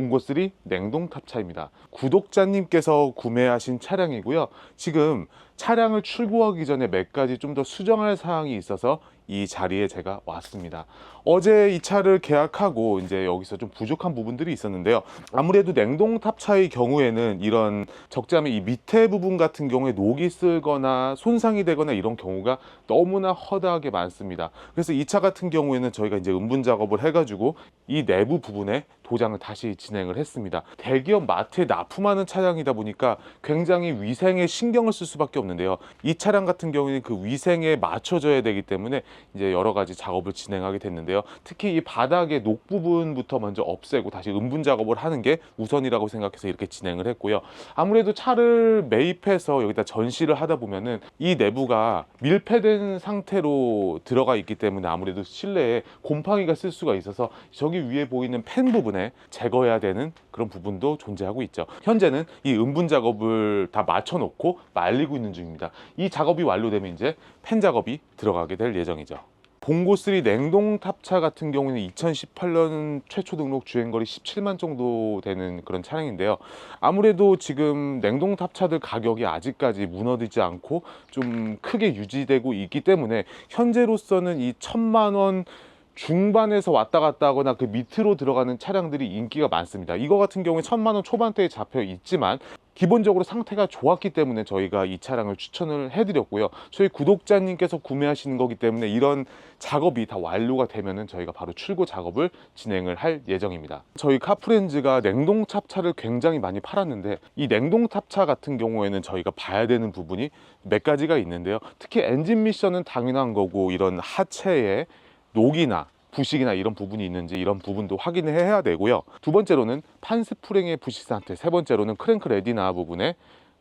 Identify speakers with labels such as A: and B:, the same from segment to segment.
A: 봉고3 냉동 탑차입니다. 구독자님께서 구매하신 차량이고요. 지금 차량을 출고하기 전에 몇 가지 좀 더 수정할 사항이 있어서 이 자리에 제가 왔습니다. 어제 이 차를 계약하고 이제 여기서 좀 부족한 부분들이 있었는데요. 아무래도 냉동 탑차의 경우에는 이런 적자면 이 밑에 부분 같은 경우에 녹이 슬거나 손상이 되거나 이런 경우가 너무나 허다하게 많습니다. 그래서 이 차 같은 경우에는 저희가 이제 은분 작업을 해가지고 이 내부 부분에 도장을 다시 진행을 했습니다. 대기업 마트에 납품하는 차량이다 보니까 굉장히 위생에 신경을 쓸 수밖에 없는데요. 이 차량 같은 경우에는 그 위생에 맞춰져야 되기 때문에 이제 여러 가지 작업을 진행하게 됐는데요. 특히 이 바닥의 녹 부분부터 먼저 없애고 다시 은분 작업을 하는 게 우선이라고 생각해서 이렇게 진행을 했고요. 아무래도 차를 매입해서 여기다 전시를 하다 보면은 이 내부가 밀폐된 상태로 들어가 있기 때문에 아무래도 실내에 곰팡이가 쓸 수가 있어서 저기 위에 보이는 팬 부분에 제거해야 되는 그런 부분도 존재하고 있죠. 현재는 이 은분 작업을 다 맞춰 놓고 말리고 있는 중입니다. 이 작업이 완료되면 이제 팬 작업이 들어가게 될 예정이죠. 봉고3 냉동 탑차 같은 경우는 2018년 최초 등록 주행거리 17만 정도 되는 그런 차량인데요. 아무래도 지금 냉동 탑차들 가격이 아직까지 무너지지 않고 좀 크게 유지되고 있기 때문에 현재로서는 이 1000만 원 중반에서 왔다 갔다 하거나 그 밑으로 들어가는 차량들이 인기가 많습니다. 이거 같은 경우에 1000만 원 초반대에 잡혀 있지만 기본적으로 상태가 좋았기 때문에 저희가 이 차량을 추천을 해드렸고요. 저희 구독자님께서 구매하시는 거기 때문에 이런 작업이 다 완료가 되면은 저희가 바로 출고 작업을 진행을 할 예정입니다. 저희 카프렌즈가 냉동 탑차를 굉장히 많이 팔았는데 이 냉동 탑차 같은 경우에는 저희가 봐야 되는 부분이 몇 가지가 있는데요. 특히 엔진 미션은 당연한 거고 이런 하체에 녹이나 부식이나 이런 부분이 있는지 이런 부분도 확인을 해야 되고요. 두 번째로는 판스프링의 부식 상태, 세 번째로는 크랭크 레디나 부분의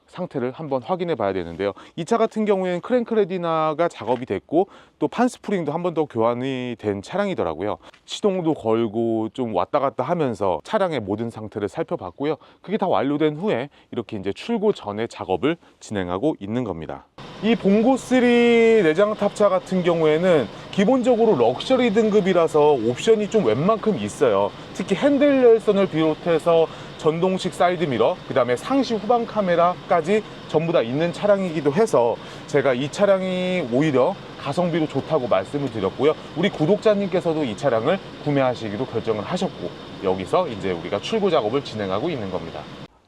A: 상태를 한번 확인해 봐야 되는데요. 이 차 같은 경우에는 크랭크 레디나가 작업이 됐고 또 판스프링도 한 번 더 교환이 된 차량이더라고요. 시동도 걸고 좀 왔다 갔다 하면서 차량의 모든 상태를 살펴봤고요. 그게 다 완료된 후에 이렇게 이제 출고 전에 작업을 진행하고 있는 겁니다. 이 봉고3 내장 탑차 같은 경우에는 기본적으로 럭셔리 등급이라서 옵션이 좀 웬만큼 있어요. 특히 핸들 열선을 비롯해서 전동식 사이드미러, 그 다음에 상시 후방 카메라까지 전부 다 있는 차량이기도 해서 제가 이 차량이 오히려 가성비로 좋다고 말씀을 드렸고요. 우리 구독자님께서도 이 차량을 구매하시기로 결정을 하셨고 여기서 이제 우리가 출고 작업을 진행하고 있는 겁니다.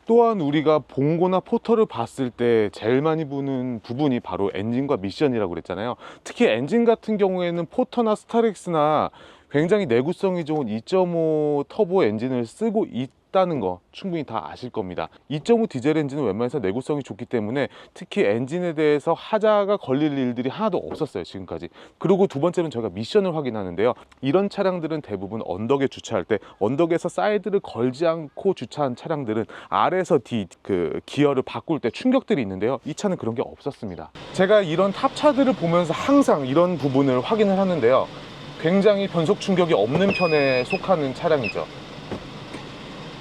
A: 또한 우리가 봉고나 포터를 봤을 때 제일 많이 보는 부분이 바로 엔진과 미션이라고 그랬잖아요. 특히 엔진 같은 경우에는 포터나 스타렉스나 굉장히 내구성이 좋은 2.5 터보 엔진을 쓰고 있다는 거 충분히 다 아실 겁니다. 2.5 디젤 엔진은 웬만해서 내구성이 좋기 때문에 특히 엔진에 대해서 하자가 걸릴 일들이 하나도 없었어요, 지금까지. 그리고 두 번째는 저희가 미션을 확인하는데요. 이런 차량들은 대부분 언덕에 주차할 때 언덕에서 사이드를 걸지 않고 주차한 차량들은 아래에서 그 기어를 바꿀 때 충격들이 있는데요. 이 차는 그런 게 없었습니다. 제가 이런 탑차들을 보면서 항상 이런 부분을 확인을 하는데요. 굉장히 변속 충격이 없는 편에 속하는 차량이죠.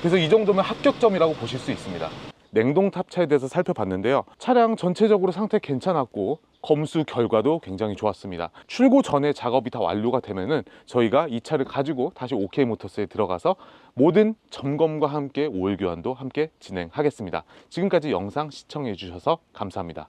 A: 그래서 이 정도면 합격점이라고 보실 수 있습니다. 냉동 탑차에 대해서 살펴봤는데요. 차량 전체적으로 상태 괜찮았고 검수 결과도 굉장히 좋았습니다. 출고 전에 작업이 다 완료가 되면은 저희가 이 차를 가지고 다시 OK모터스에 들어가서 모든 점검과 함께 오일 교환도 함께 진행하겠습니다. 지금까지 영상 시청해 주셔서 감사합니다.